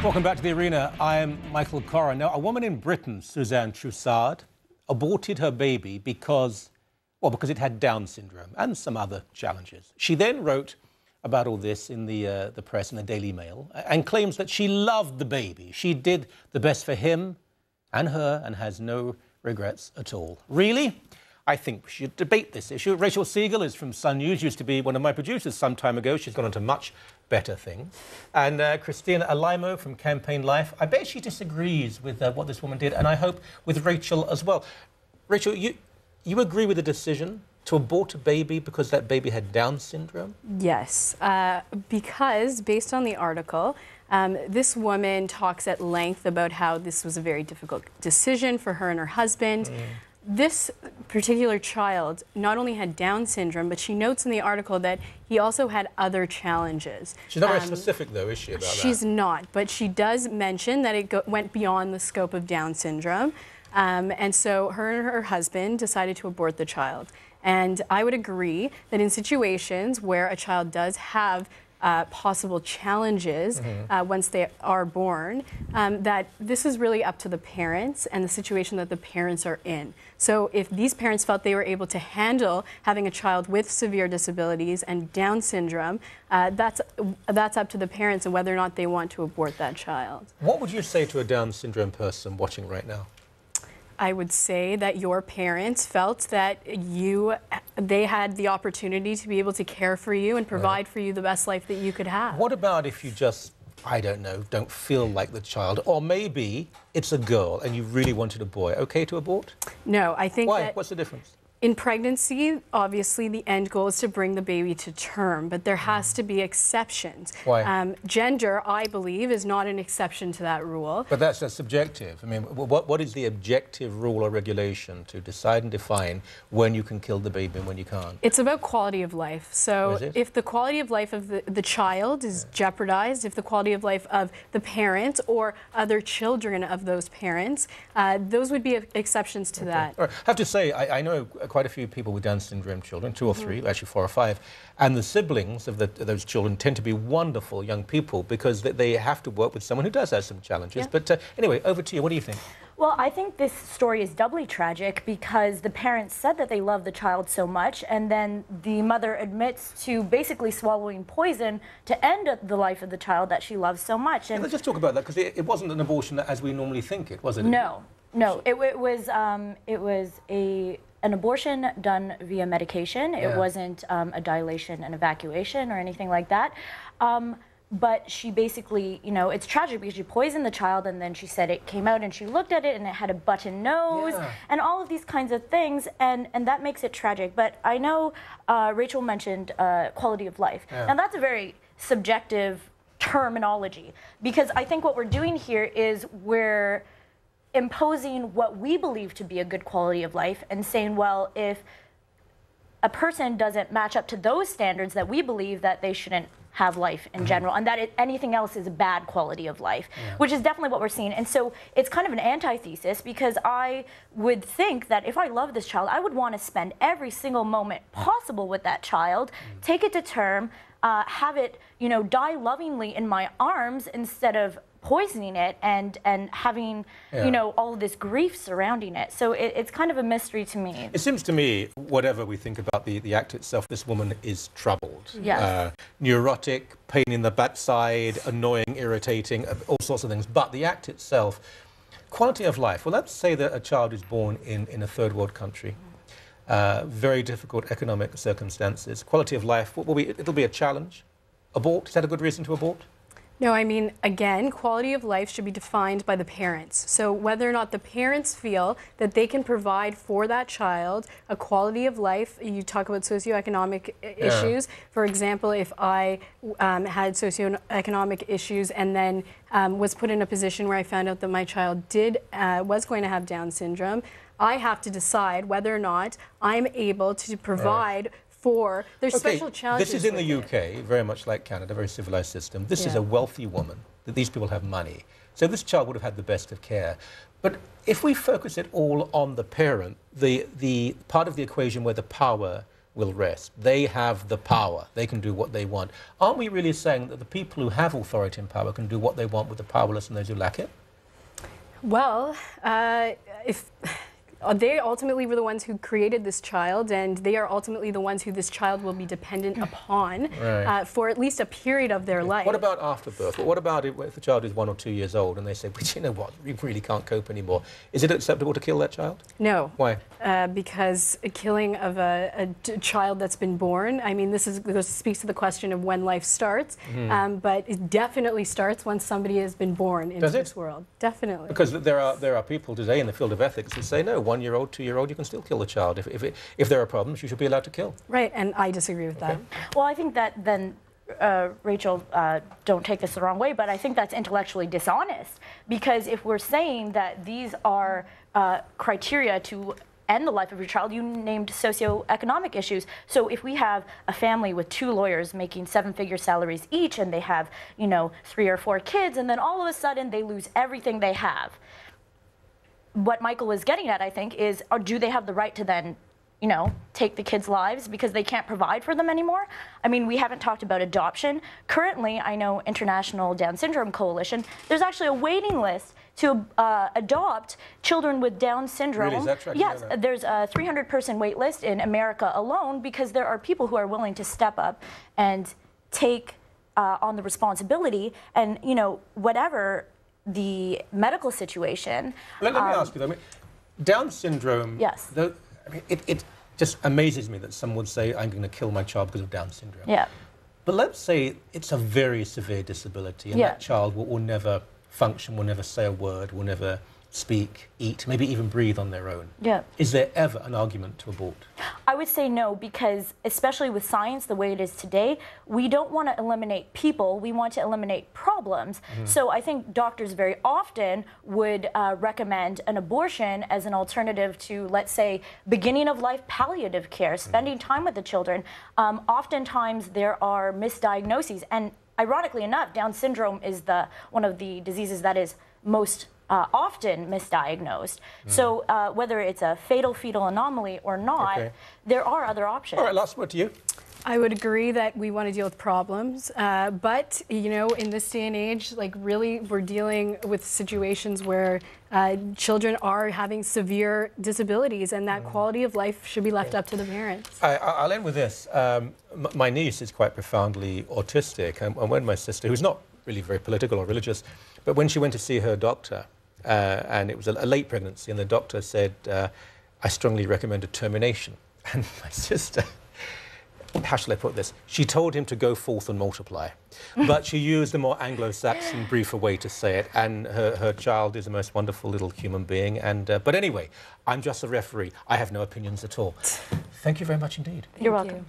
Welcome back to the arena. I'm Michael Cora. Now, a woman in Britain, Suzanne Troussard, aborted her baby because it had Down syndrome and some other challenges. She then wrote about all this in the press, in the Daily Mail, and claims that she loved the baby. She did the best for him and her and has no regrets at all. Really? I think we should debate this issue. Rachel Siegel is from Sun News, used to be one of my producers some time ago. She's gone on to much better things. And Christina Aliamo from Campaign Life, I bet she disagrees with what this woman did, and I hope with Rachel as well. Rachel, you agree with the decision to abort a baby because that baby had Down syndrome? Yes, because based on the article, this woman talks at length about how this was a very difficult decision for her and her husband. This particular child not only had Down syndrome, but she notes in the article that he also had other challenges. She's not very specific, though, is she, about that? She's not, but she does mention that it went beyond the scope of Down syndrome. And so her and her husband decided to abort the child. And I would agree that in situations where a child does have possible challenges once they are born, that this is really up to the parents and the situation that the parents are in. So if these parents felt they were able to handle having a child with severe disabilities and Down syndrome, that's up to the parents and whether or not they want to abort that child. What would you say to a Down syndrome person watching right now? I would say that your parents felt that they had the opportunity to be able to care for you and provide for you the best life that you could have. What about if you just, I don't know, don't feel like the child, or maybe it's a girl and you really wanted a boy? Okay to abort? No, I think Why? that What's the difference? in pregnancy, obviously, the end goal is to bring the baby to term, but there has to be exceptions. Why? Gender, I believe, is not an exception to that rule. But that's subjective. I mean, what is the objective rule or regulation to decide and define when you can kill the baby and when you can't? It's about quality of life. So if the quality of life of the child is jeopardized, if the quality of life of the parent or other children of those parents, those would be exceptions to that. All right. I have to say, I know quite a few people with Down syndrome children, 2 or 3, actually 4 or 5, and the siblings of those children tend to be wonderful young people because they have to work with someone who does have some challenges. Yeah. But anyway, over to you. What do you think? Well, I think this story is doubly tragic because the parents said that they love the child so much, and then the mother admits to basically swallowing poison to end the life of the child that she loves so much. And let's just talk about that, because it wasn't an abortion as we normally think it, was it? No, no. It was an abortion done via medication. It wasn't a dilation and evacuation or anything like that. But she basically, you know, it's tragic because she poisoned the child, and then she said it came out and she looked at it and it had a button nose and all of these kinds of things, and that makes it tragic. But I know Rachel mentioned quality of life. Now that's a very subjective terminology, because I think what we're doing here is we're imposing what we believe to be a good quality of life and saying, well, if a person doesn't match up to those standards, that we believe that they shouldn't have life in general, and that anything else is a bad quality of life, which is definitely what we're seeing. And so it's kind of an antithesis, because I would think that if I love this child, I would want to spend every single moment possible with that child, take it to term, have it, you know, die lovingly in my arms instead of poisoning it and having, you know, all of this grief surrounding it. So it's kind of a mystery to me. It seems to me, whatever we think about the act itself, this woman is troubled. Yes. Neurotic, pain in the backside, annoying, irritating, all sorts of things. But the act itself, quality of life. Well, let's say that a child is born in a third world country. Very difficult economic circumstances. Quality of life, it'll be a challenge. Abort, is that a good reason to abort? No, I mean, again, quality of life should be defined by the parents. So whether or not the parents feel that they can provide for that child a quality of life, you talk about socioeconomic issues. For example, if I had socioeconomic issues and then was put in a position where I found out that my child was going to have Down syndrome, I have to decide whether or not I'm able to provide for their special challenges. This is in the UK, very much like Canada, very civilized system. This is a wealthy woman. These people have money. So this child would have had the best of care. But if we focus it all on the parent, the part of the equation where the power will rest. They have the power. They can do what they want. Aren't we really saying that the people who have authority and power can do what they want with the powerless and those who lack it? Well, if they ultimately were the ones who created this child, and they are ultimately the ones who this child will be dependent upon for at least a period of their life. What about after birth? What about if the child is 1 or 2 years old and they say, but you know what, we really can't cope anymore? Is it acceptable to kill that child? No. Why? Because a killing of a child that's been born, I mean, this speaks to the question of when life starts, but it definitely starts once somebody has been born into this world. Definitely. Because there are people today in the field of ethics who say, no, 1-year-old, 2-year-old, you can still kill the child. If there are problems, you should be allowed to kill. Right, and I disagree with that. Well, I think that then, Rachel, don't take this the wrong way, but I think that's intellectually dishonest. Because if we're saying that these are criteria to end the life of your child, you named socioeconomic issues. So if we have a family with 2 lawyers making 7-figure salaries each, and they have, 3 or 4 kids, and then all of a sudden they lose everything they have. What Michael was getting at, I think, is do they have the right to then, take the kids' lives because they can't provide for them anymore? I mean, we haven't talked about adoption. Currently, I know International Down Syndrome Coalition, there's actually a waiting list to adopt children with Down syndrome. Really? Is that true? Yes, there's a 300-person wait list in America alone because there are people who are willing to step up and take on the responsibility and, whatever the medical situation. Let me ask you, though, Down syndrome, yes. It just amazes me that someone would say, I'm going to kill my child because of Down syndrome. Yeah. But let's say it's a very severe disability and that child will never function, will never say a word, will never speak, eat, maybe even breathe on their own. Yeah. Is there ever an argument to abort? I would say no, because especially with science the way it is today, we don't want to eliminate people, we want to eliminate problems. So I think doctors very often would recommend an abortion as an alternative to, let's say, beginning of life palliative care, spending time with the children. Oftentimes there are misdiagnoses, and ironically enough, Down syndrome is one of the diseases that is most often misdiagnosed. So whether it's a fatal fetal anomaly or not, there are other options. All right, last word to you. I would agree that we want to deal with problems, but in this day and age, really, we're dealing with situations where children are having severe disabilities, and that quality of life should be left up to the parents. I'll end with this. My niece is quite profoundly autistic, and when my sister, who's not really very political or religious, but when she went to see her doctor, and it was a late pregnancy, and the doctor said, I strongly recommend a termination. And my sister, how shall I put this? She told him to go forth and multiply. But she used a more Anglo-Saxon, briefer way to say it, and her child is the most wonderful little human being. But anyway, I'm just a referee. I have no opinions at all. Thank you very much indeed. You're welcome.